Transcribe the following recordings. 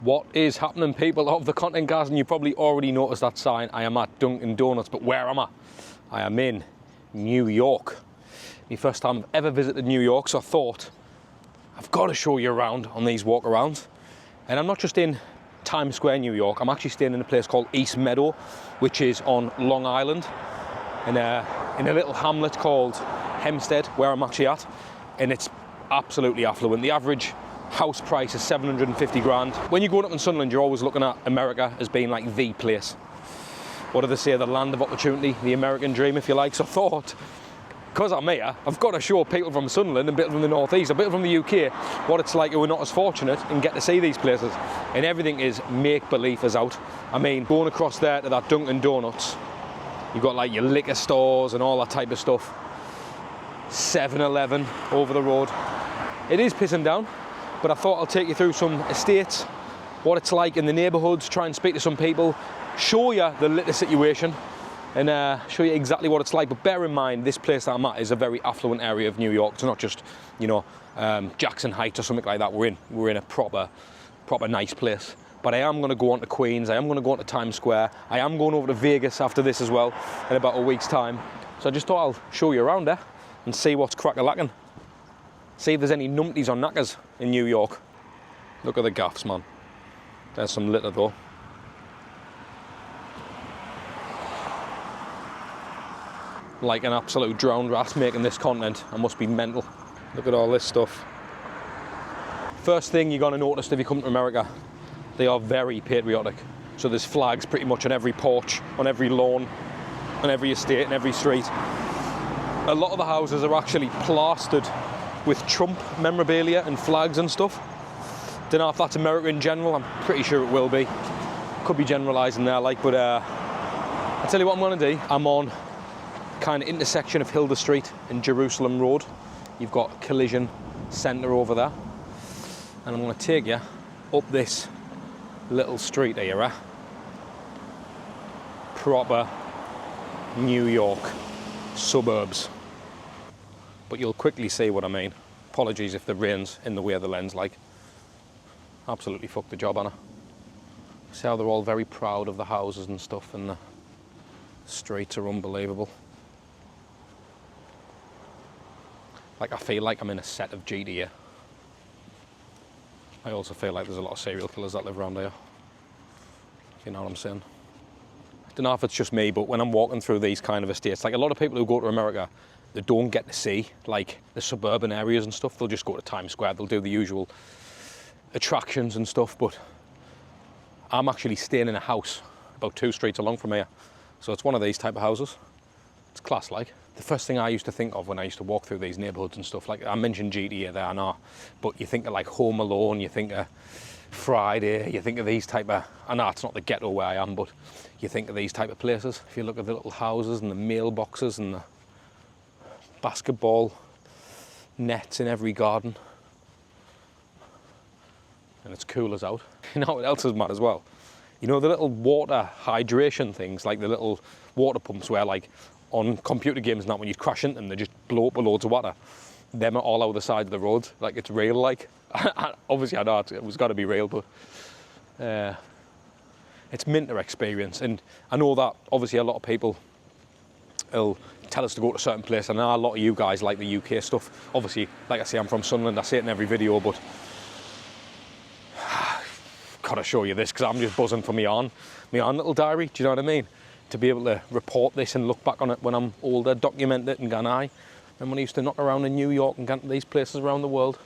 What is happening, people of the content guys? And you probably already noticed that sign. I am at Dunkin' Donuts, but where am I? I am in New York. My first time I've ever visited New York, so I thought I've got to show you around on these walk-arounds. And I'm not just in Times Square, New York. I'm actually staying in a place called East Meadow, which is on Long Island, in a little hamlet called Hempstead, where I'm actually at. And it's absolutely affluent. The average house price is 750 grand. When you're growing up in Sunderland, you're always looking at America as being like the place. What do they say? The land of opportunity, the American dream, if you like. So I thought, because I'm here, I've got to show people from Sunderland and people from the Northeast, a bit from the UK, what it's like who are not as fortunate and get to see these places. And everything is make-believe is out. I mean, going across there to that Dunkin' Donuts, you've got like your liquor stores and all that type of stuff. 7-Eleven over the road. It is pissing down, but I thought I'll take you through some estates, what it's like in the neighbourhoods, try and speak to some people, show you the litter situation, and show you exactly what it's like. But bear in mind, this place that I'm at is a very affluent area of New York. It's not just, you know, Jackson Heights or something like that. We're in a proper nice place. But I am going to go on to Queens. I am going to go on to Times Square. I am going over to Vegas after this as well in about a week's time. So I just thought I'll show you around there and see what's crack-a-lacking. See if there's any numpties on knackers in New York. Look at the gaffs, man. There's some litter though. Like an absolute drowned rat making this content. I must be mental. Look at all this stuff. First thing you're going to notice if you come to America, they are very patriotic. So there's flags pretty much on every porch, on every lawn, on every estate, and every street. A lot of the houses are actually plastered with Trump memorabilia and flags and stuff. Don't know if that's America in general. I'm pretty sure it will be. Could be generalising there, like, but I'll tell you what I'm going to do. I'm on kind of intersection of Hilda Street and Jerusalem Road. You've got collision centre over there, and I'm going to take you up this little street here. Proper New York suburbs. But you'll quickly see what I mean. Apologies if the rain's in the way of the lens, like. Absolutely fucked the job, Anna. See how they're all very proud of the houses and stuff, and the streets are unbelievable. Like, I feel like I'm in a set of GTA. I also feel like there's a lot of serial killers that live around here. If you know what I'm saying. I don't know if it's just me, but when I'm walking through these kind of estates, like a lot of people who go to America, they don't get to see like the suburban areas and stuff. They'll just go to Times Square, they'll do the usual attractions and stuff, but I'm actually staying in a house about 2 streets along from here. So it's one of these type of houses. It's class like. The first thing I used to think of when I used to walk through these neighbourhoods and stuff, like I mentioned GTA there, I know, but you think of like Home Alone, you think of Friday, you think of these type of, I know it's not the ghetto where I am, but you think of these type of places. If you look at the little houses and the mailboxes and the basketball nets in every garden, and it's cool as out. You know what else is mad as well? You know the little water hydration things, like the little water pumps where like on computer games and that when you crash into them they just blow up with loads of water. Them are all over the side of the road, like it's real like. Obviously I know it was got to be real, but it's minter experience. And I know that obviously a lot of people will tell us to go to a certain place, and I know a lot of you guys like the UK stuff. Obviously, like I say, I'm from Sunderland, I say it in every video, but gotta show you this because I'm just buzzing for my own little diary, do you know what I mean? To be able to report this and look back on it when I'm older, document it and go, aye. And when I used to knock around in New York and get to these places around the world,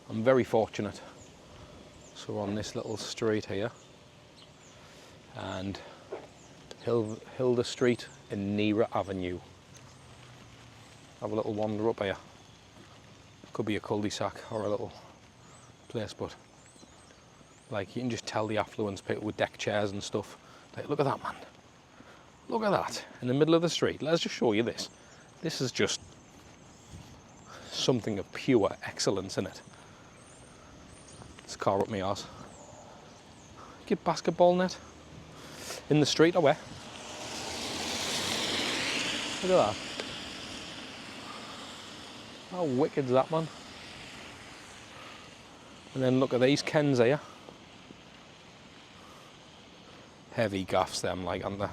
I'm very fortunate. So we're on this little street here, and Hilda Street and Nera Avenue. Have a little wander up here. Could be a cul-de-sac or a little place, but like you can just tell the affluence, people with deck chairs and stuff. Like, look at that, man. Look at that in the middle of the street. Let's just show you this. This is just something of pure excellence in it. This car up my arse. Get basketball net in the street or where? Look at that. How wicked is that, man? And then look at these Kens here. Heavy gaffs them, like, aren't they?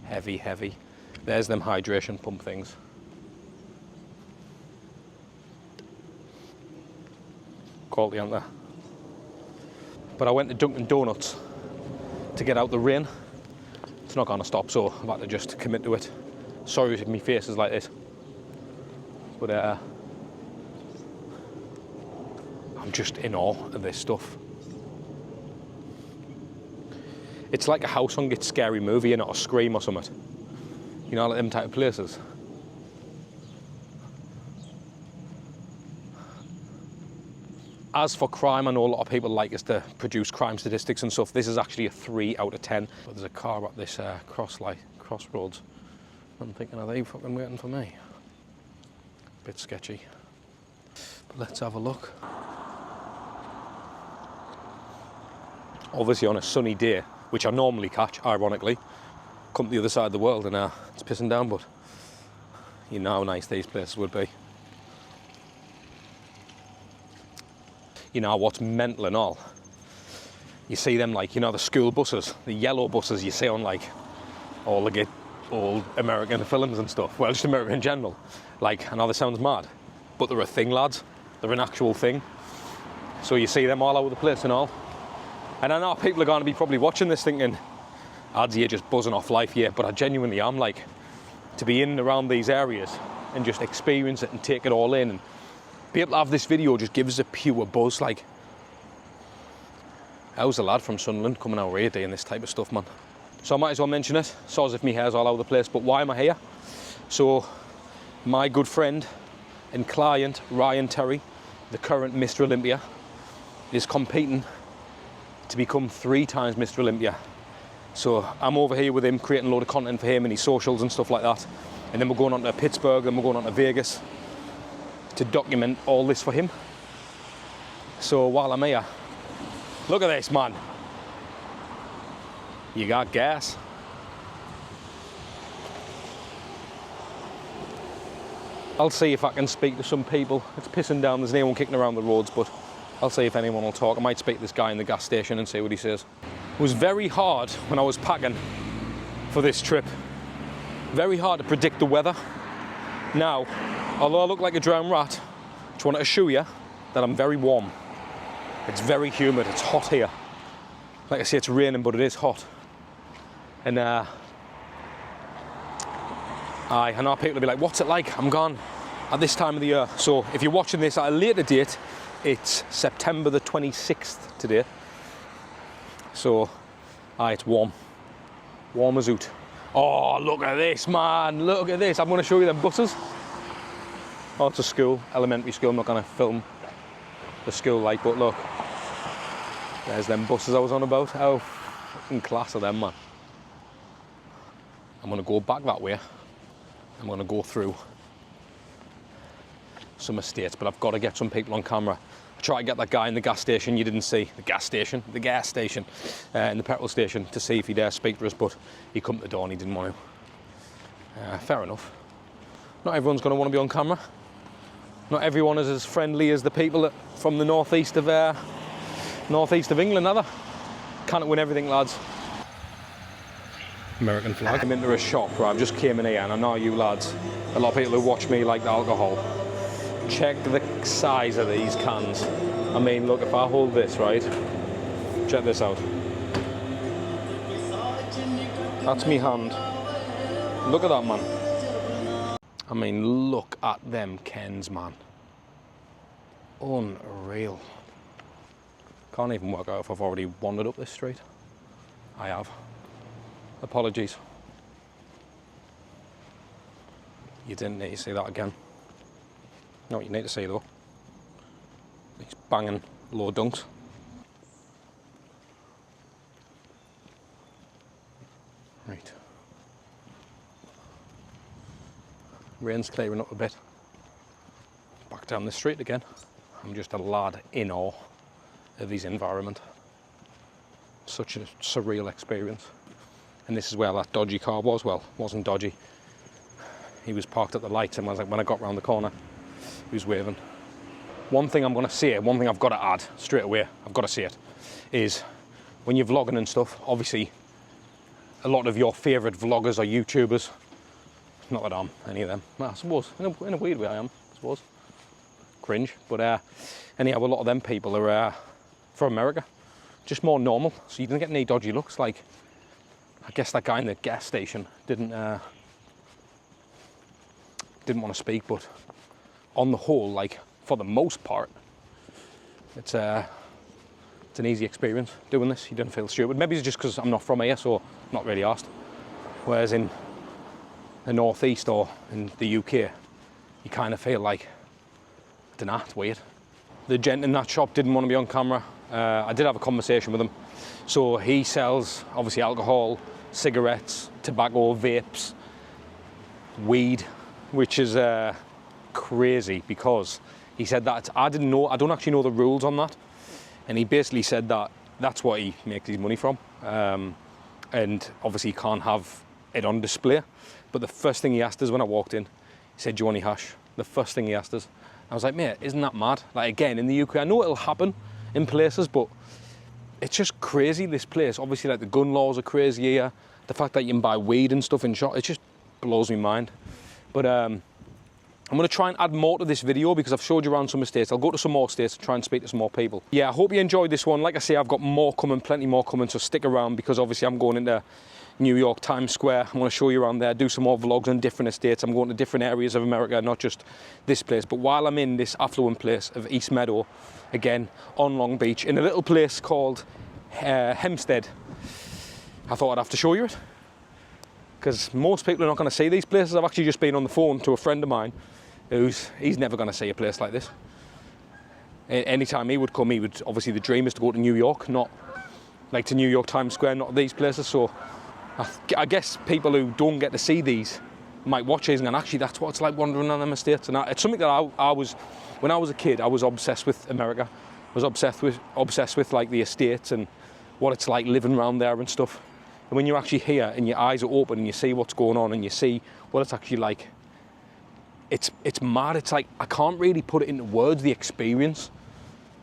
Heavy, heavy. There's them hydration pump things. Quality, aren't they? But I went to Dunkin' Donuts to get out the rain. It's not going to stop, so I've had to just commit to it. Sorry if my face is like this. But I'm just in awe of this stuff. It's like a house on Get Scary Movie and not a Scream or something. You know, like them type of places. As for crime, I know a lot of people like us to produce crime statistics and stuff. This is actually a 3 out of 10. But there's a car at this crossroads. I'm thinking, are they fucking waiting for me? Bit sketchy. But let's have a look. Obviously on a sunny day, which I normally catch, ironically, come to the other side of the world and it's pissing down, but you know how nice these places would be. You know what's mental and all? You see them, like, you know, the school buses, the yellow buses you see on like all the old American films and stuff. Well, just American in general. Like, I know this sounds mad, but they're a thing, lads. They're an actual thing. So you see them all over the place and all. And I know people are going to be probably watching this thinking, ads here just buzzing off life here, but I genuinely am, like, to be in and around these areas and just experience it and take it all in and be able to have this video just gives a pure buzz. Like, how's the lad from Sunderland coming out here doing this type of stuff, man? So I might as well mention it. So as if my hair's all over the place, but why am I here? So my good friend and client, Ryan Terry, the current Mr. Olympia, is competing to become 3 times Mr. Olympia. So I'm over here with him, creating a load of content for him and his socials and stuff like that. And then we're going on to Pittsburgh, then we're going on to Vegas to document all this for him. So while I'm here, look at this, man. You got gas. I'll see if I can speak to some people. It's pissing down, there's no one kicking around the roads, but I'll see if anyone will talk. I might speak to this guy in the gas station and see what he says. It was very hard when I was packing for this trip. Very hard to predict the weather. Now, although I look like a drowned rat, I just want to assure you that I'm very warm. It's very humid, it's hot here. Like I say, it's raining, but it is hot. And I know people will be like, what's it like? I'm gone at this time of the year. So if you're watching this at a later date, it's September the 26th today. So, it's warm. Warm as oot. Oh, look at this, man. Look at this. I'm going to show you them buses. Oh, it's a school, elementary school. I'm not going to film the school, like, but look. There's them buses I was on about. How fucking class are them, man. I'm going to go back that way. I'm going to go through some estates, but I've got to get some people on camera. I tried to get that guy in the gas station you didn't see. The gas station in the petrol station to see if he'd dare speak to us, but he come to the door and he didn't want to. Fair enough. Not everyone's going to want to be on camera. Not everyone is as friendly as the people from the northeast of England, are they? Can't win everything, lads. American flag. I'm into a shop where I've just came in here, and I know you lads, a lot of people who watch me like the alcohol. Check the size of these cans. I mean, look, if I hold this, right? Check this out. That's me hand. Look at that, man. I mean, look at them Kens, man. Unreal. Can't even work out if I've already wandered up this street. I have. Apologies. You didn't need to see that again. You know what you need to see though? These banging low dunks. Right. Rain's clearing up a bit. Back down the street again. I'm just a lad in awe of his environment. Such a surreal experience. And this is where that dodgy car was. Well, wasn't dodgy. He was parked at the lights, and when I got round the corner, he was waving. One thing I'm going to say, one thing I've got to add straight away, I've got to say it, is when you're vlogging and stuff, obviously a lot of your favourite vloggers or YouTubers. Not that I'm any of them. Well, I suppose, in a weird way I am, I suppose. Cringe. But anyhow, a lot of them people are from America. Just more normal, so you don't get any dodgy looks. Like, I guess that guy in the gas station didn't want to speak, but on the whole, like, for the most part, it's an easy experience doing this. You don't feel stupid. Maybe it's just because I'm not from here, so I'm not really asked. Whereas in the northeast or in the UK, you kind of feel like, I don't know, it's weird. The gent in that shop didn't want to be on camera. I did have a conversation with him. So he sells, obviously, alcohol, cigarettes, tobacco, vapes, weed, which is crazy because he said that, I don't actually know the rules on that. And he basically said that that's what he makes his money from. And obviously he can't have it on display. But the first thing he asked us when I walked in, he said, "Do you want any hash?" The first thing he asked us. I was like, mate, isn't that mad? Like, again, in the UK, I know it'll happen in places, but it's just crazy, this place. Obviously, like, the gun laws are crazy here. The fact that you can buy weed and stuff in shops, it just blows my mind. But I'm going to try and add more to this video because I've showed you around some estates. I'll go to some more estates and try and speak to some more people. Yeah, I hope you enjoyed this one. Like I say, I've got more coming, plenty more coming, so stick around because obviously I'm going into New York, Times Square. I'm going to show you around there, do some more vlogs on different estates. I'm going to different areas of America, not just this place. But while I'm in this affluent place of East Meadow, again, on Long Beach, in a little place called Hempstead, I thought I'd have to show you it. Because most people are not going to see these places. I've actually just been on the phone to a friend of mine he's never going to see a place like this. Anytime he would come, obviously the dream is to go to New York, not like to New York, Times Square, not these places. So I guess people who don't get to see these might watch these and actually that's what it's like wandering on them estates. And it's something that I was, when I was a kid, I was obsessed with America. I was obsessed with like the estates and what it's like living around there and stuff. And when you're actually here and your eyes are open and you see what's going on and you see what it's actually like, it's mad. It's like, I can't really put it into words, the experience.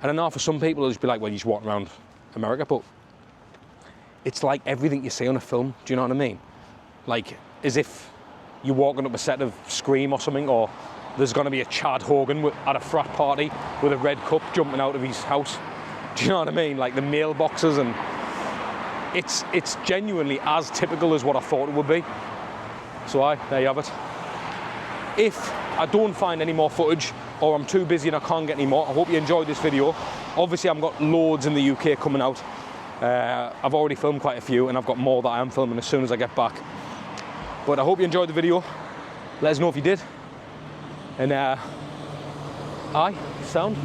I don't know, for some people it'll just be like, well, you just walk around America, but it's like everything you see on a film, do you know what I mean? Like, as if you're walking up a set of Scream or something, or there's going to be a Chad Hogan at a frat party with a red cup jumping out of his house. Do you know what I mean? Like the mailboxes, and it's genuinely as typical as what I thought it would be. So there you have it. If I don't find any more footage or I'm too busy and I can't get any more, I hope you enjoyed this video. Obviously I've got loads in the UK coming out. I've already filmed quite a few and I've got more that I am filming as soon as I get back. But I hope you enjoyed the video. Let us know if you did. And sound.